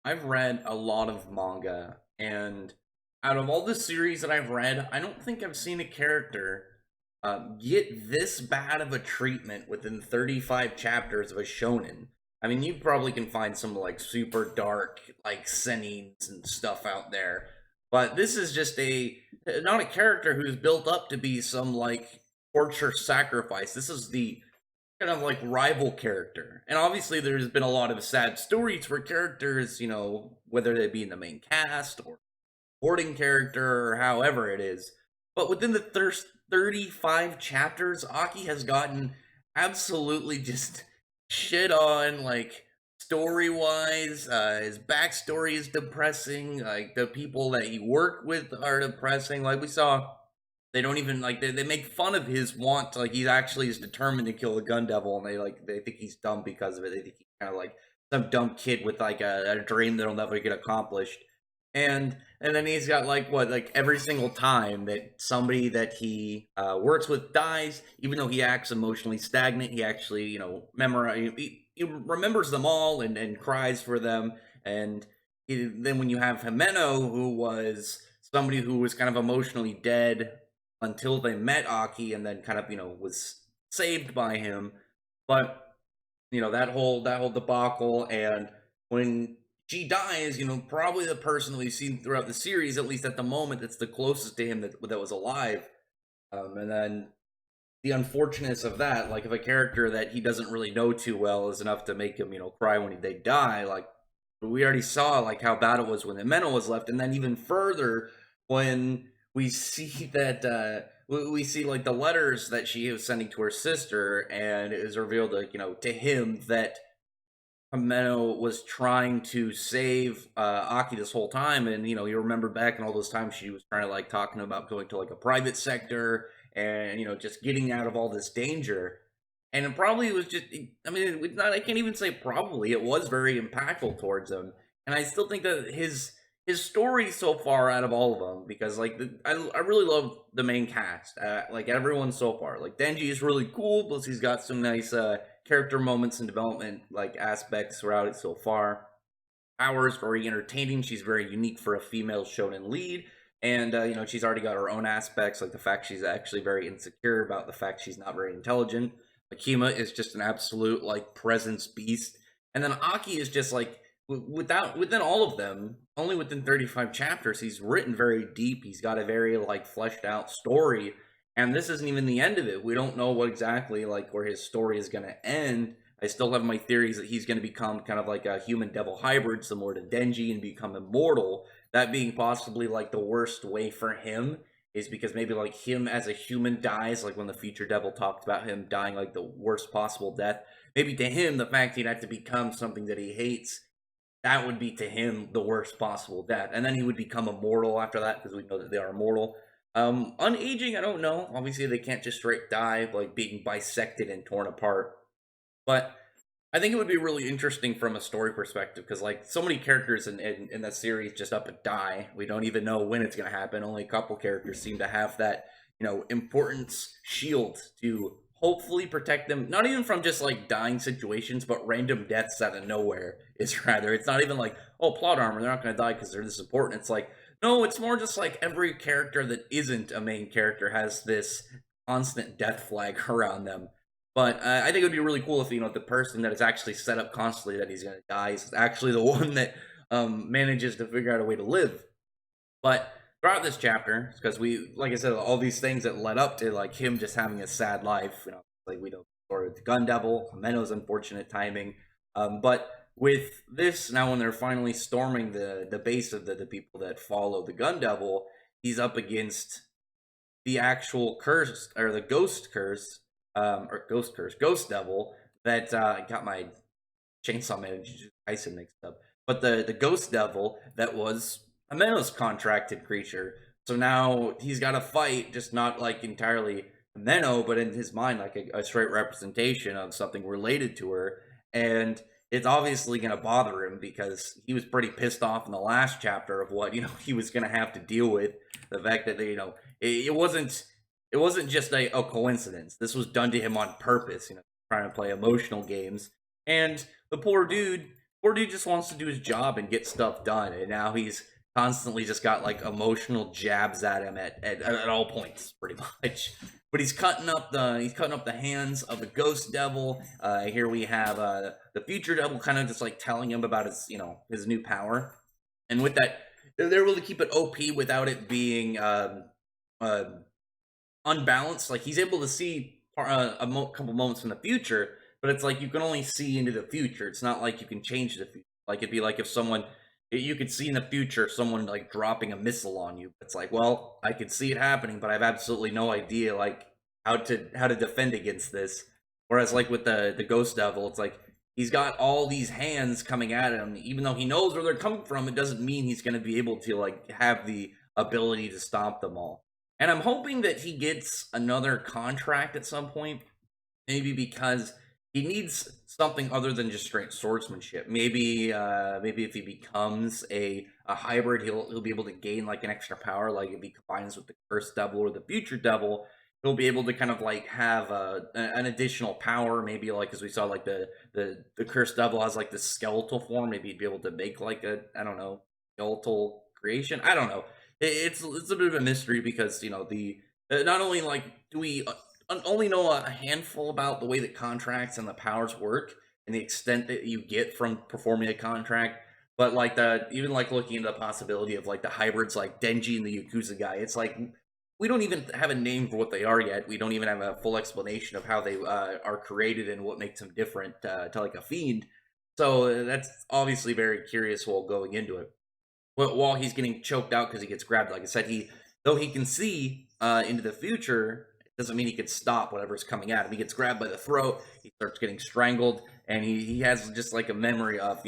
I've read a lot of manga, and out of all the series that I've read, I don't think I've seen a character get this bad of a treatment within 35 chapters of a shonen. I mean, you probably can find some like super dark, like senins and stuff out there, but this is just a not a character who's built up to be some like torture sacrifice. This is the kind of like rival character. And obviously, there's been a lot of sad stories for characters, whether they be in the main cast or supporting character or however it is. But within the first 35 chapters, Aki has gotten absolutely just shit on, like story wise. His backstory is depressing. Like the people that he worked with are depressing. Like we saw they don't even like they make fun of his want to, like he actually is determined to kill the gun devil, and they think he's dumb because of it. They think he's kind of like some dumb kid with like a dream that'll never get accomplished. And then he's got like what, like every single time that somebody that he works with dies, even though he acts emotionally stagnant, he actually memorize he remembers them all and cries for them. And then when you have Himeno, who was somebody who was kind of emotionally dead until they met Aki, and then kind of was saved by him. But that whole debacle, and when she dies, probably the person that we've seen throughout the series, at least at the moment, that's the closest to him that was alive. And then the unfortunateness of that, like if a character that he doesn't really know too well is enough to make him cry when they die, like we already saw like how bad it was when Himeno was left, and then even further when we see that we see like the letters that she was sending to her sister, and it is revealed like to him that Himeno was trying to save Aki this whole time. And you remember back in all those times she was trying to like talking about going to like a private sector, and just getting out of all this danger. And it probably was just, I mean, I can't even say probably, it was very impactful towards him. And I still think that his story so far out of all of them, because like I really love the main cast, like everyone so far. Like Denji is really cool, plus he's got some nice character moments and development like aspects throughout it so far. Hours very entertaining. She's very unique for a female shonen lead, and she's already got her own aspects, like the fact she's actually very insecure about the fact she's not very intelligent. Akima is just an absolute like presence beast, and then Aki is just like within all of them, only within 35 chapters, he's written very deep. He's got a very like fleshed out story, and this isn't even the end of it. We don't know what exactly like where his story is going to end. I still have my theories that he's going to become kind of like a human devil hybrid, similar to Denji, and become immortal. That being possibly like the worst way for him is because maybe like him as a human dies, like when the future devil talked about him dying like the worst possible death. Maybe to him, the fact he'd have to become something that he hates, that would be to him the worst possible death. And then he would become immortal after that, because we know that they are immortal. Unaging, I don't know. Obviously, they can't just straight die, like being bisected and torn apart. But I think it would be really interesting from a story perspective, because like so many characters in that series just up and die. We don't even know when it's going to happen. Only a couple characters seem to have that importance shield to hopefully protect them, not even from just like dying situations, but random deaths out of nowhere. Is rather, it's not even like, oh, plot armor, they're not going to die because they're this important. It's like, no, it's more just like every character that isn't a main character has this constant death flag around them. But I think it would be really cool if the person that is actually set up constantly that he's going to die is actually the one that manages to figure out a way to live. But throughout this chapter, because we, like I said, all these things that led up to like him just having a sad life, like we know, or the Gun Devil, Himeno's unfortunate timing. But with this now, when they're finally storming the base of the people that follow the Gun Devil, he's up against the actual curse, or the ghost curse, or ghost devil that got my Chainsaw Man and Jujutsu Kaisen mixed up. But the ghost devil that was Ameno's contracted creature. So now he's got to fight, just not like entirely Ameno, but in his mind, like a straight representation of something related to her. And it's obviously going to bother him, because he was pretty pissed off in the last chapter of what he was going to have to deal with. The fact that it wasn't just a coincidence. This was done to him on purpose. Trying to play emotional games, and the poor dude Poor dude just wants to do his job and get stuff done, and now he's constantly just got like emotional jabs at him at all points, pretty much. But he's cutting up the hands of the ghost devil. Here we have the future devil kind of just like telling him about his his new power, and with that, they're able to keep it OP without it being uh, unbalanced. Like he's able to see couple moments in the future, but it's like you can only see into the future. It's not like you can change the future. Like it'd be like if someone you could see in the future someone like dropping a missile on you. It's like, well, I could see it happening, but I have absolutely no idea like how to defend against this. Whereas like with the ghost devil, it's like he's got all these hands coming at him. Even though he knows where they're coming from, it doesn't mean he's going to be able to like have the ability to stop them all. And I'm hoping that he gets another contract at some point, maybe because he needs something other than just straight swordsmanship. Maybe if he becomes a hybrid, he'll be able to gain like an extra power. Like if he combines with the cursed devil or the future devil, he'll be able to kind of like have an additional power. Maybe like as we saw, like the cursed devil has like the skeletal form. Maybe he'd be able to make like a I don't know skeletal creation. I don't know. It's a bit of a mystery because the not only like do we only know a handful about the way that contracts and the powers work and the extent that you get from performing a contract, but like the even like looking into the possibility of like the hybrids like Denji and the Yakuza guy, it's like we don't even have a name for what they are yet. We don't even have a full explanation of how they are created and what makes them different to like a fiend. So that's obviously very curious while going into it. While he's getting choked out because he gets grabbed, like I said, though he can see into the future, it doesn't mean he can stop whatever's coming at him. He gets grabbed by the throat, he starts getting strangled, and he has just like a memory of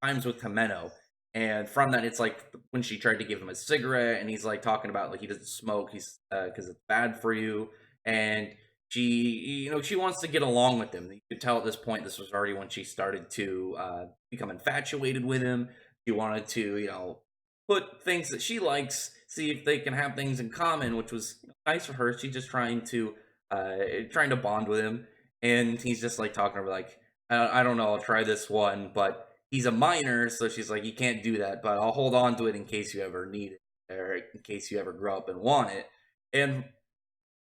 times with Kameno. And from that, it's like when she tried to give him a cigarette, and he's like talking about like he doesn't smoke, he's because it's bad for you, and she wants to get along with him. You could tell at this point this was already when she started to become infatuated with him. She wanted to put things that she likes, see if they can have things in common, which was nice for her. She's just trying to bond with him, and he's just like talking to her like, I don't know, I'll try this one, but he's a minor, so she's like, you can't do that, but I'll hold on to it in case you ever need it, or in case you ever grow up and want it. And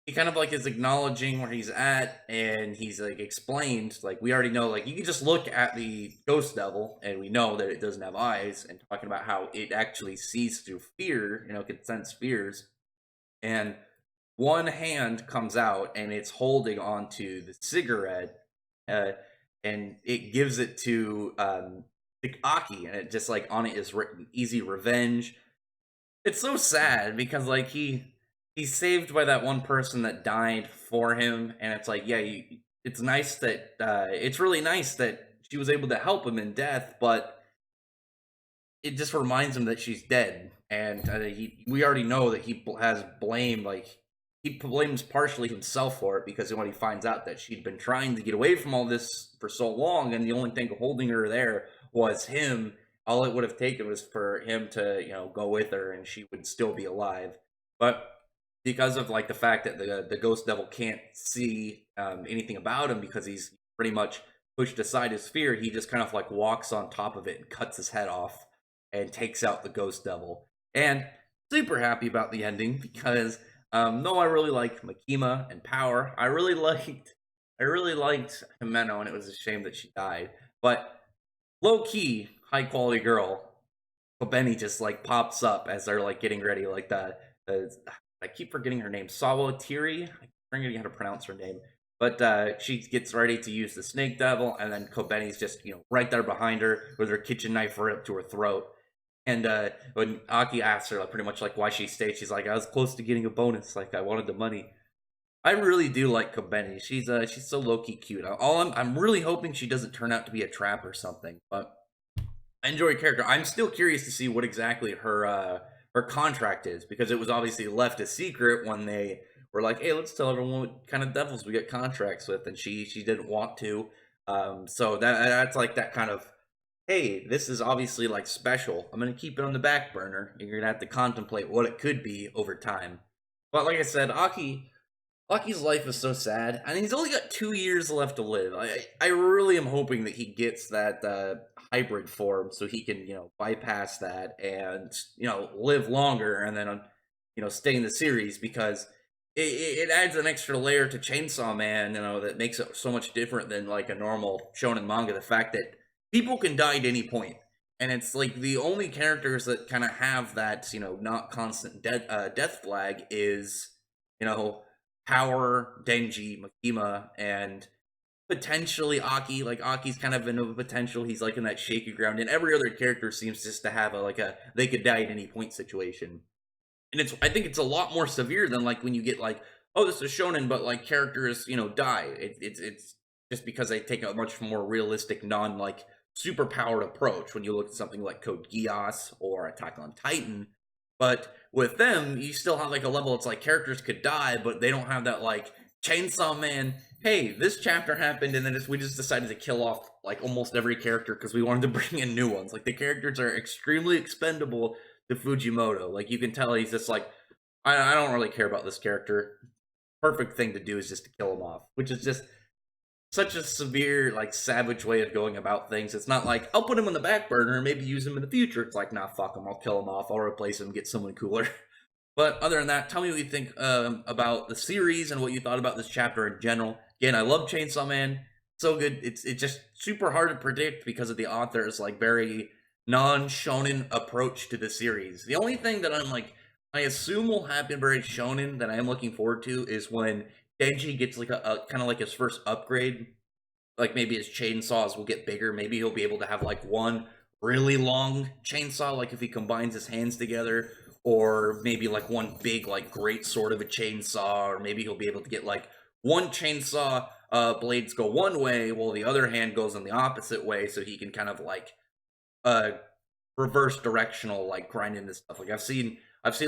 he kind of like is acknowledging where he's at, and he's like explained like we already know like you can just look at the ghost devil and we know that it doesn't have eyes, and talking about how it actually sees through fear, can sense fears. And one hand comes out and it's holding onto the cigarette, uh, and it gives it to Aki, and it just like on it is written easy revenge. It's so sad because like he's saved by that one person that died for him, and it's like it's nice that it's really nice that she was able to help him in death, but it just reminds him that she's dead. And we already know that he has blame, like he blames partially himself for it, because when he finds out that she'd been trying to get away from all this for so long, and the only thing holding her there was him, all it would have taken was for him to go with her and she would still be alive. But because of like the fact that the ghost devil can't see anything about him, because he's pretty much pushed aside his fear, he just kind of like walks on top of it and cuts his head off and takes out the ghost devil. And super happy about the ending, because though I really like Makima and Power, I really liked Himeno, and it was a shame that she died. But low key, high quality girl, Kobeni just like pops up as they're like getting ready, like the I keep forgetting her name, Sawatiri. I'm forgetting how to pronounce her name. But she gets ready to use the snake devil, and then Kobeni's just right there behind her with her kitchen knife ripped to her throat. And when Aki asks her, like, pretty much like why she stayed, she's like, I was close to getting a bonus, like I wanted the money. I really do like Kobeni. She's so low key cute. I'm really hoping she doesn't turn out to be a trap or something. But I enjoy her character. I'm still curious to see what exactly her contract is, because it was obviously left a secret when they were like, "Hey, let's tell everyone what kind of devils we get contracts with," and she didn't want to. So that's like that kind of, hey, this is obviously like special. I'm gonna keep it on the back burner. And you're gonna have to contemplate what it could be over time. But like I said, Aki's life is so sad, and he's only got 2 years left to live. I really am hoping that he gets that hybrid form so he can, bypass that and, live longer and then, stay in the series because it adds an extra layer to Chainsaw Man, that makes it so much different than like a normal shonen manga. The fact that people can die at any point, and it's like the only characters that kind of have that, not constant death flag is, you know, Power, Denji, Makima, and potentially Aki. Like Aki's kind of in a potential. He's like in that shaky ground, and every other character seems just to have a they could die at any point situation. And I think it's a lot more severe than like when you get like, oh, this is shonen, but like characters, die. It's just because they take a much more realistic, non like super powered approach when you look at something like Code Geass or Attack on Titan. But with them, you still have like a level. It's like characters could die, but they don't have that like Chainsaw Man. Hey, this chapter happened, and then we just decided to kill off like almost every character because we wanted to bring in new ones. Like the characters are extremely expendable to Fujimoto. Like you can tell he's just like, I don't really care about this character. Perfect thing to do is just to kill him off, which is just such a severe, like savage way of going about things. It's not like I'll put him on the back burner and maybe use him in the future. It's like, nah, fuck him. I'll kill him off. I'll replace him, get someone cooler. But other than that, tell me what you think about the series and what you thought about this chapter in general. Again, I love Chainsaw Man. So good. It's just super hard to predict because of the author's like very non-shonen approach to the series. The only thing that I'm like, I assume will happen very shonen that I am looking forward to is when Denji gets like a kind of like his first upgrade. Like maybe his chainsaws will get bigger. Maybe he'll be able to have like one really long chainsaw, like if he combines his hands together, or maybe like one big like great sword of a chainsaw, or maybe he'll be able to get like one chainsaw blades go one way while the other hand goes in the opposite way, so he can kind of like uh reverse directional like grinding this stuff. Like I've seen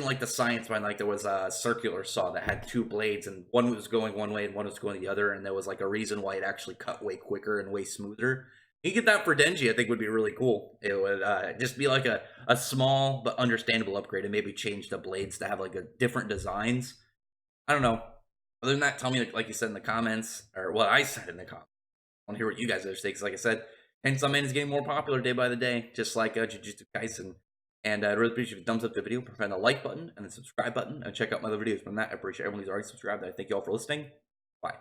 like the science behind like there was a circular saw that had two blades and one was going one way and one was going the other, and there was like a reason why it actually cut way quicker and way smoother. You get that for Denji, I think would be really cool. It would just be like a small but understandable upgrade and maybe change the blades to have like a different designs. I don't know. Other than that, tell me like you said in the comments, or what I said in the comments. I want to hear what you guys are saying, because like I said, Chainsaw Man is getting more popular day by the day, just like Jujutsu Kaisen. And I'd really appreciate if you thumbs up the video, press the like button and the subscribe button, and check out my other videos. From that, I appreciate everyone who's already subscribed. I thank you all for listening. Bye.